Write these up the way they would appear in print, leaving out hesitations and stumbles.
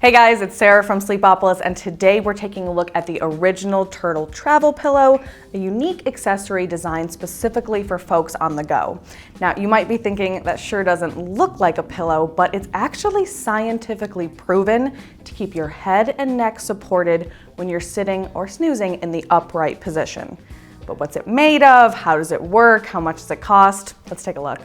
Hey guys, it's Sarah from Sleepopolis, and today we're taking a look at the original Trtl travel pillow, a unique accessory designed specifically for folks on the go. Now, you might be thinking that sure doesn't look like a pillow, but it's actually scientifically proven to keep your head and neck supported when you're sitting or snoozing in the upright position. But what's it made of? How does it work? How much does it cost? Let's take a look.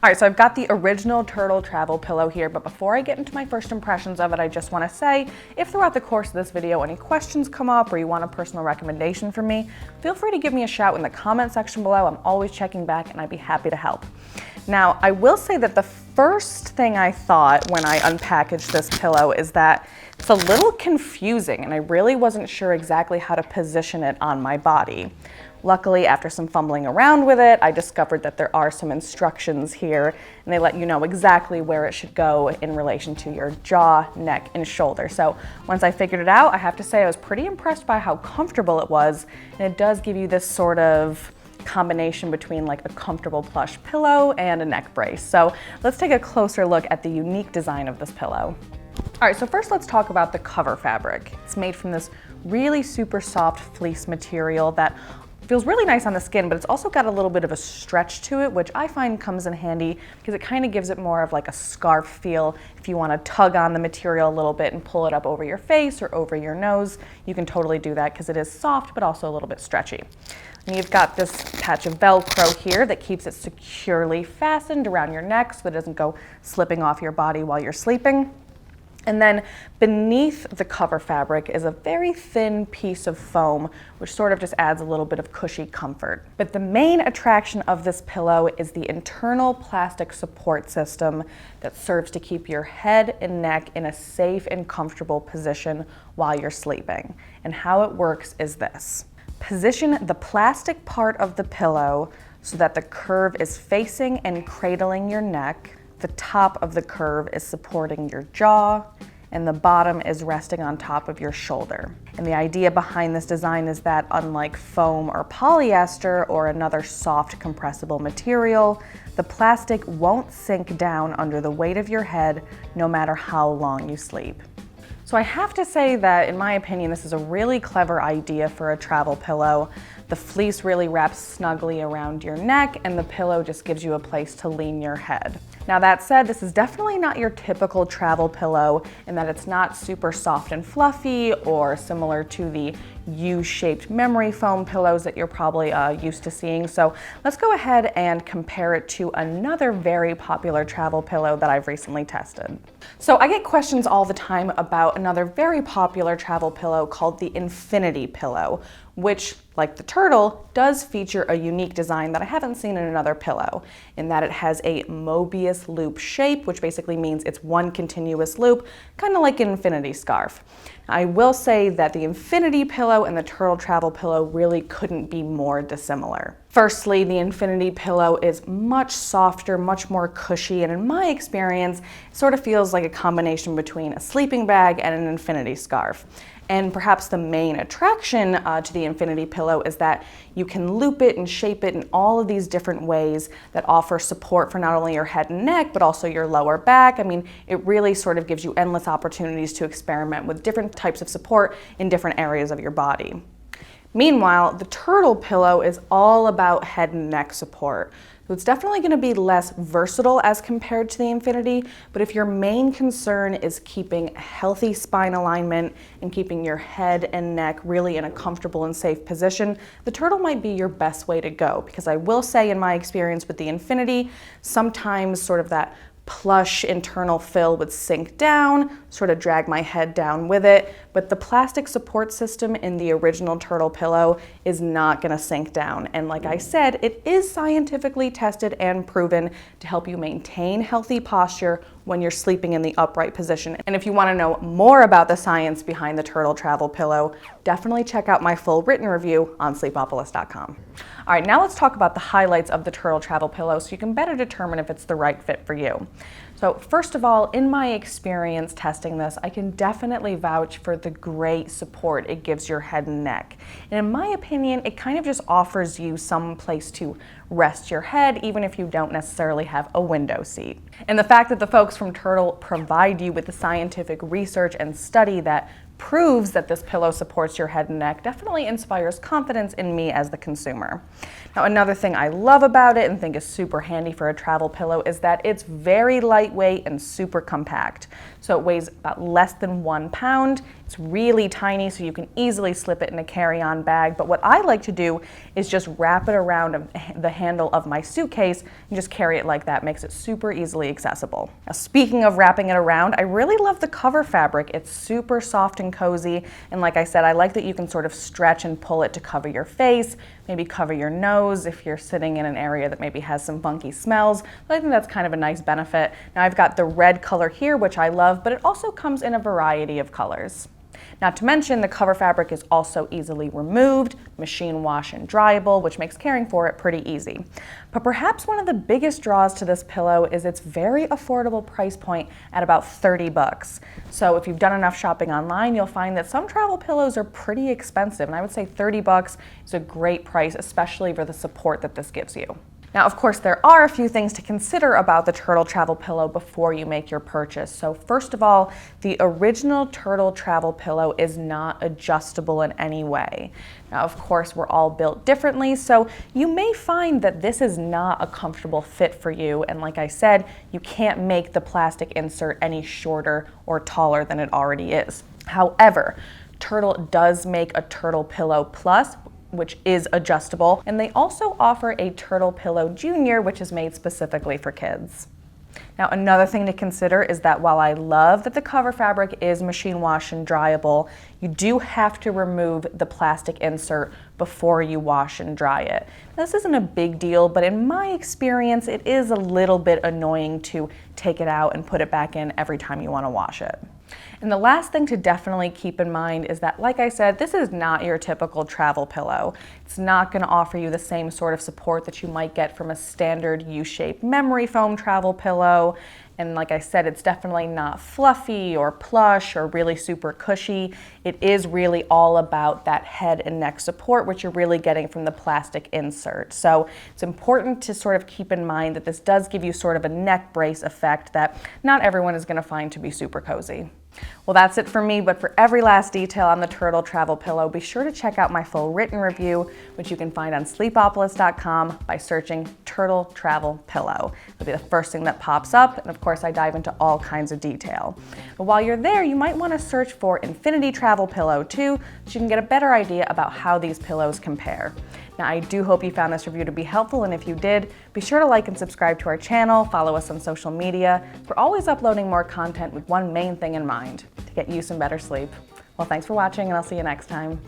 All right, so I've got the original Trtl travel pillow here, but before I get into my first impressions of it, I just want to say, if throughout the course of this video any questions come up or you want a personal recommendation from me, feel free to give me a shout in the comment section below. I'm always checking back and I'd be happy to help. Now, I will say that the first thing I thought when I unpackaged this pillow is that it's a little confusing and I really wasn't sure exactly how to position it on my body. Luckily, after some fumbling around with it, I discovered that there are some instructions here and they let you know exactly where it should go in relation to your jaw, neck, and shoulder. So once I figured it out, I have to say I was pretty impressed by how comfortable it was, and it does give you this sort of combination between like a comfortable plush pillow and a neck brace. So let's take a closer look at the unique design of this pillow. All right, so first let's talk about the cover fabric. It's made from this really super soft fleece material that feels really nice on the skin, but it's also got a little bit of a stretch to it, which I find comes in handy because it kind of gives it more of like a scarf feel. If you want to tug on the material a little bit and pull it up over your face or over your nose, you can totally do that because it is soft, but also a little bit stretchy. And you've got this patch of Velcro here that keeps it securely fastened around your neck so it doesn't go slipping off your body while you're sleeping. And then beneath the cover fabric is a very thin piece of foam, which sort of just adds a little bit of cushy comfort. But the main attraction of this pillow is the internal plastic support system that serves to keep your head and neck in a safe and comfortable position while you're sleeping. And how it works is this. Position the plastic part of the pillow so that the curve is facing and cradling your neck. The top of the curve is supporting your jaw, and the bottom is resting on top of your shoulder. And the idea behind this design is that unlike foam or polyester or another soft compressible material, the plastic won't sink down under the weight of your head no matter how long you sleep. So I have to say that, in my opinion, this is a really clever idea for a travel pillow. The fleece really wraps snugly around your neck and the pillow just gives you a place to lean your head. Now that said, this is definitely not your typical travel pillow in that it's not super soft and fluffy or similar to the U-shaped memory foam pillows that you're probably used to seeing. So let's go ahead and compare it to another very popular travel pillow that I've recently tested. So I get questions all the time about another very popular travel pillow called the Infinity Pillow, which, like the Trtl, does feature a unique design that I haven't seen in another pillow, in that it has a Mobius loop shape, which basically means it's one continuous loop, kind of like an infinity scarf. I will say that the Infinity Pillow and the Trtl travel pillow really couldn't be more dissimilar. Firstly, the Infinity Pillow is much softer, much more cushy, and in my experience, it sort of feels like a combination between a sleeping bag and an infinity scarf. And perhaps the main attraction to the Infinity Pillow is that you can loop it and shape it in all of these different ways that offer support for not only your head and neck, but also your lower back. I mean, it really sort of gives you endless opportunities to experiment with different types of support in different areas of your body. Meanwhile, the Trtl pillow is all about head and neck support. So it's definitely going to be less versatile as compared to the Infinity, but if your main concern is keeping a healthy spine alignment and keeping your head and neck really in a comfortable and safe position, the Trtl might be your best way to go, because I will say in my experience with the Infinity, sometimes sort of that plush internal fill would sink down, sort of drag my head down with it, but the plastic support system in the original Trtl pillow is not gonna sink down. And like I said, it is scientifically tested and proven to help you maintain healthy posture when you're sleeping in the upright position. And if you wanna know more about the science behind the Trtl travel pillow, definitely check out my full written review on sleepopolis.com. All right, now let's talk about the highlights of the Trtl travel pillow so you can better determine if it's the right fit for you. So first of all, in my experience testing this, I can definitely vouch for the great support it gives your head and neck. And in my opinion, it kind of just offers you some place to rest your head, even if you don't necessarily have a window seat. And the fact that the folks from Trtl provide you with the scientific research and study that proves that this pillow supports your head and neck definitely inspires confidence in me as the consumer. Now, another thing I love about it and think is super handy for a travel pillow is that it's very lightweight and super compact. So it weighs about less than 1 pound. It's really tiny, so you can easily slip it in a carry-on bag. But what I like to do is just wrap it around the handle of my suitcase and just carry it like that. Makes it super easily accessible. Now, speaking of wrapping it around, I really love the cover fabric. It's super soft and cozy. And like I said, I like that you can sort of stretch and pull it to cover your face, maybe cover your nose if you're sitting in an area that maybe has some funky smells. But I think that's kind of a nice benefit. Now, I've got the red color here, which I love, but it also comes in a variety of colors. Not to mention, the cover fabric is also easily removed, machine wash and dryable, which makes caring for it pretty easy. But perhaps one of the biggest draws to this pillow is its very affordable price point at about 30 bucks. So if you've done enough shopping online, you'll find that some travel pillows are pretty expensive, and I would say 30 bucks is a great price, especially for the support that this gives you. Now, of course, there are a few things to consider about the Trtl travel pillow before you make your purchase. So first of all, the original Trtl travel pillow is not adjustable in any way. Now, of course, we're all built differently, so you may find that this is not a comfortable fit for you. And like I said, you can't make the plastic insert any shorter or taller than it already is. However, Trtl does make a Trtl Pillow Plus, which is adjustable, and they also offer a Trtl Pillow Junior, which is made specifically for kids. Now, another thing to consider is that while I love that the cover fabric is machine wash and dryable, you do have to remove the plastic insert before you wash and dry it. This isn't a big deal, but in my experience, it is a little bit annoying to take it out and put it back in every time you want to wash it. And the last thing to definitely keep in mind is that, like I said, this is not your typical travel pillow. It's not going to offer you the same sort of support that you might get from a standard U-shaped memory foam travel pillow. And like I said, it's definitely not fluffy or plush or really super cushy. It is really all about that head and neck support, which you're really getting from the plastic insert. So it's important to sort of keep in mind that this does give you sort of a neck brace effect that not everyone is going to find to be super cozy. Well, that's it for me, but for every last detail on the Trtl travel pillow, be sure to check out my full written review, which you can find on sleepopolis.com by searching Trtl travel pillow. It'll be the first thing that pops up, and of course I dive into all kinds of detail. But while you're there, you might want to search for Infinity Travel Pillow too, so you can get a better idea about how these pillows compare. Now, I do hope you found this review to be helpful, and if you did, be sure to like and subscribe to our channel, follow us on social media. We're always uploading more content with one main thing in mind: to get you some better sleep. Well, thanks for watching, and I'll see you next time.